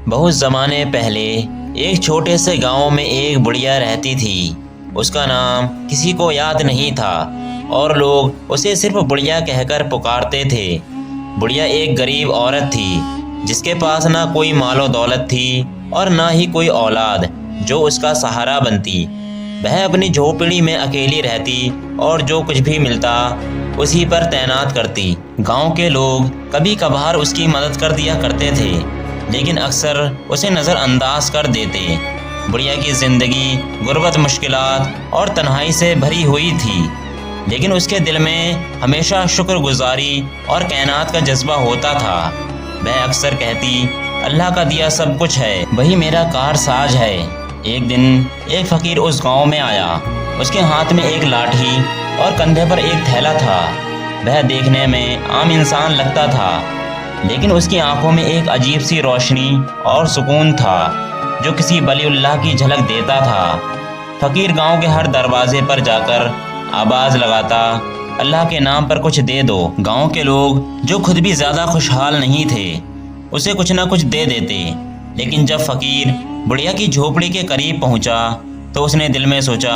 بہت زمانے پہلے ایک چھوٹے سے گاؤں میں ایک بڑھیا رہتی تھی۔ اس کا نام کسی کو یاد نہیں تھا اور لوگ اسے صرف بڑھیا کہہ کر پکارتے تھے۔ بڑھیا ایک غریب عورت تھی جس کے پاس نہ کوئی مال و دولت تھی اور نہ ہی کوئی اولاد جو اس کا سہارا بنتی۔ وہ اپنی جھوپڑی میں اکیلی رہتی اور جو کچھ بھی ملتا اسی پر تعینات کرتی۔ گاؤں کے لوگ کبھی کبھار اس کی مدد کر دیا کرتے تھے لیکن اکثر اسے نظر انداز کر دیتے۔ بڑھیا کی زندگی غربت، مشکلات اور تنہائی سے بھری ہوئی تھی، لیکن اس کے دل میں ہمیشہ شکر گزاری اور کائنات کا جذبہ ہوتا تھا۔ وہ اکثر کہتی، اللہ کا دیا سب کچھ ہے، وہی میرا کار ساز ہے۔ ایک دن ایک فقیر اس گاؤں میں آیا۔ اس کے ہاتھ میں ایک لاٹھی اور کندھے پر ایک تھیلا تھا۔ وہ دیکھنے میں عام انسان لگتا تھا، لیکن اس کی آنکھوں میں ایک عجیب سی روشنی اور سکون تھا جو کسی ولی اللہ کی جھلک دیتا تھا۔ فقیر گاؤں کے ہر دروازے پر جا کر آواز لگاتا، اللہ کے نام پر کچھ دے دو۔ گاؤں کے لوگ جو خود بھی زیادہ خوشحال نہیں تھے اسے کچھ نہ کچھ دے دیتے، لیکن جب فقیر بڑھیا کی جھوپڑی کے قریب پہنچا تو اس نے دل میں سوچا،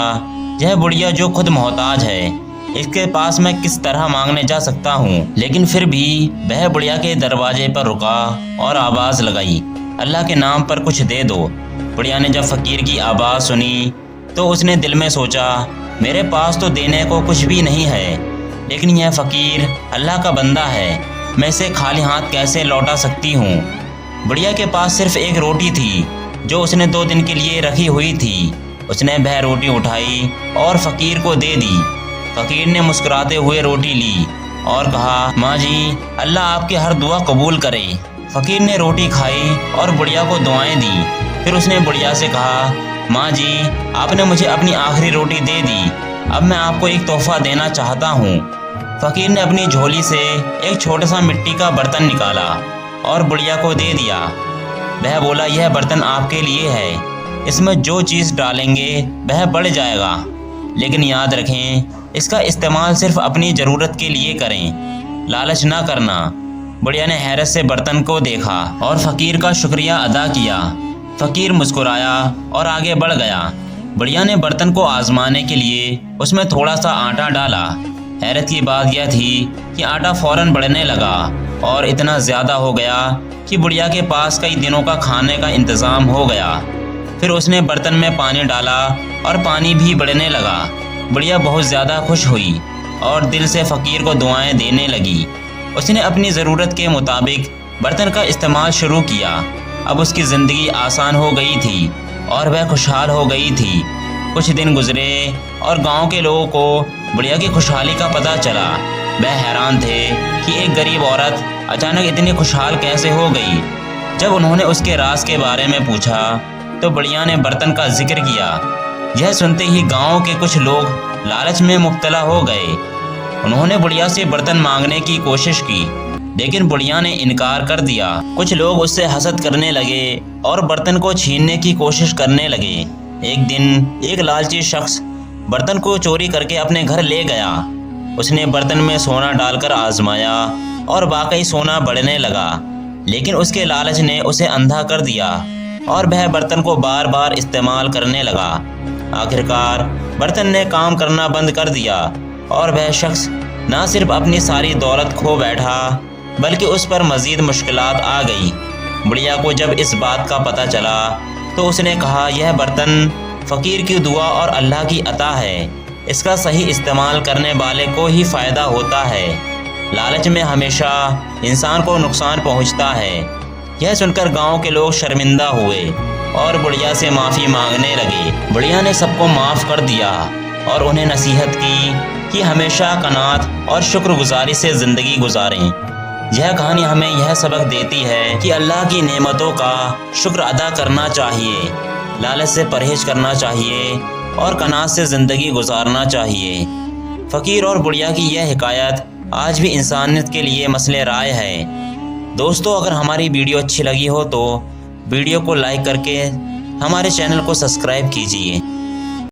یہ بڑھیا جو خود محتاج ہے، اس کے پاس میں کس طرح مانگنے جا سکتا ہوں؟ لیکن پھر بھی وہ بڑھیا کے دروازے پر رکا اور آواز لگائی، اللہ کے نام پر کچھ دے دو۔ بڑھیا نے جب فقیر کی آواز سنی تو اس نے دل میں سوچا، میرے پاس تو دینے کو کچھ بھی نہیں ہے، لیکن یہ فقیر اللہ کا بندہ ہے، میں اسے خالی ہاتھ کیسے لوٹا سکتی ہوں؟ بڑھیا کے پاس صرف ایک روٹی تھی جو اس نے 2 دن کے لیے رکھی ہوئی تھی۔ اس نے وہ روٹی اٹھائی اور فقیر کو دے دی۔ فقیر نے مسکراتے ہوئے روٹی لی اور کہا، ماں جی، اللہ آپ کی ہر دعا قبول کرے۔ فقیر نے روٹی کھائی اور بڑھیا کو دعائیں دی۔ پھر اس نے بڑھیا سے کہا، ماں جی، آپ نے مجھے اپنی آخری روٹی دے دی، اب میں آپ کو ایک تحفہ دینا چاہتا ہوں۔ فقیر نے اپنی جھولی سے ایک چھوٹا سا مٹی کا برتن نکالا اور بڑھیا کو دے دیا۔ وہ بولا، یہ برتن آپ کے لیے ہے، اس میں جو چیز ڈالیں گے وہ بڑھ جائے گا، لیکن یاد رکھیں اس کا استعمال صرف اپنی ضرورت کے لیے کریں، لالچ نہ کرنا۔ بڑھیا نے حیرت سے برتن کو دیکھا اور فقیر کا شکریہ ادا کیا۔ فقیر مسکرایا اور آگے بڑھ گیا۔ بڑھیا نے برتن کو آزمانے کے لیے اس میں تھوڑا سا آٹا ڈالا۔ حیرت کی بات یہ تھی کہ آٹا فوراً بڑھنے لگا اور اتنا زیادہ ہو گیا کہ بڑھیا کے پاس کئی دنوں کا کھانے کا انتظام ہو گیا۔ پھر اس نے برتن میں پانی ڈالا اور پانی بھی بڑھنے لگا۔ بڑھیا بہت زیادہ خوش ہوئی اور دل سے فقیر کو دعائیں دینے لگی۔ اس نے اپنی ضرورت کے مطابق برتن کا استعمال شروع کیا۔ اب اس کی زندگی آسان ہو گئی تھی اور وہ خوشحال ہو گئی تھی۔ کچھ دن گزرے اور گاؤں کے لوگوں کو بڑھیا کی خوشحالی کا پتہ چلا۔ وہ حیران تھے کہ ایک غریب عورت اچانک اتنی خوشحال کیسے ہو گئی۔ جب انہوں نے اس کے راز کے بارے میں پوچھا تو بڑھیا نے برتن کا ذکر کیا۔ یہ سنتے ہی گاؤں کے کچھ لوگ لالچ میں مبتلا ہو گئے۔ انہوں نے بڑھیا سے برتن مانگنے کی کوشش کی، لیکن بڑھیا نے انکار کر دیا۔ کچھ لوگ اس سے حسد کرنے لگے اور برتن کو چھیننے کی کوشش کرنے لگے۔ ایک دن ایک لالچی شخص برتن کو چوری کر کے اپنے گھر لے گیا۔ اس نے برتن میں سونا ڈال کر آزمایا اور واقعی سونا بڑھنے لگا، لیکن اس کے لالچ نے اسے اندھا کر دیا اور وہ برتن کو بار بار استعمال کرنے لگا۔ آخرکار برتن نے کام کرنا بند کر دیا اور وہ شخص نہ صرف اپنی ساری دولت کھو بیٹھا بلکہ اس پر مزید مشکلات آ گئی۔ بڑھیا کو جب اس بات کا پتہ چلا تو اس نے کہا، یہ برتن فقیر کی دعا اور اللہ کی عطا ہے، اس کا صحیح استعمال کرنے والے کو ہی فائدہ ہوتا ہے، لالچ میں ہمیشہ انسان کو نقصان پہنچتا ہے۔ یہ سن کر گاؤں کے لوگ شرمندہ ہوئے اور بڑھیا سے معافی مانگنے لگے۔ بڑھیا نے سب کو معاف کر دیا اور انہیں نصیحت کی کہ ہمیشہ قناعت اور شکر گزاری سے زندگی گزاریں۔ یہ کہانی ہمیں یہ سبق دیتی ہے کہ اللہ کی نعمتوں کا شکر ادا کرنا چاہیے، لالچ سے پرہیز کرنا چاہیے اور قناعت سے زندگی گزارنا چاہیے۔ فقیر اور بڑھیا کی یہ حکایت آج بھی انسانیت کے لیے مسئلہ رائے ہے۔ دوستو، اگر ہماری ویڈیو اچھی لگی ہو تو ویڈیو کو لائک کر کے ہمارے چینل کو سبسکرائب کیجیے۔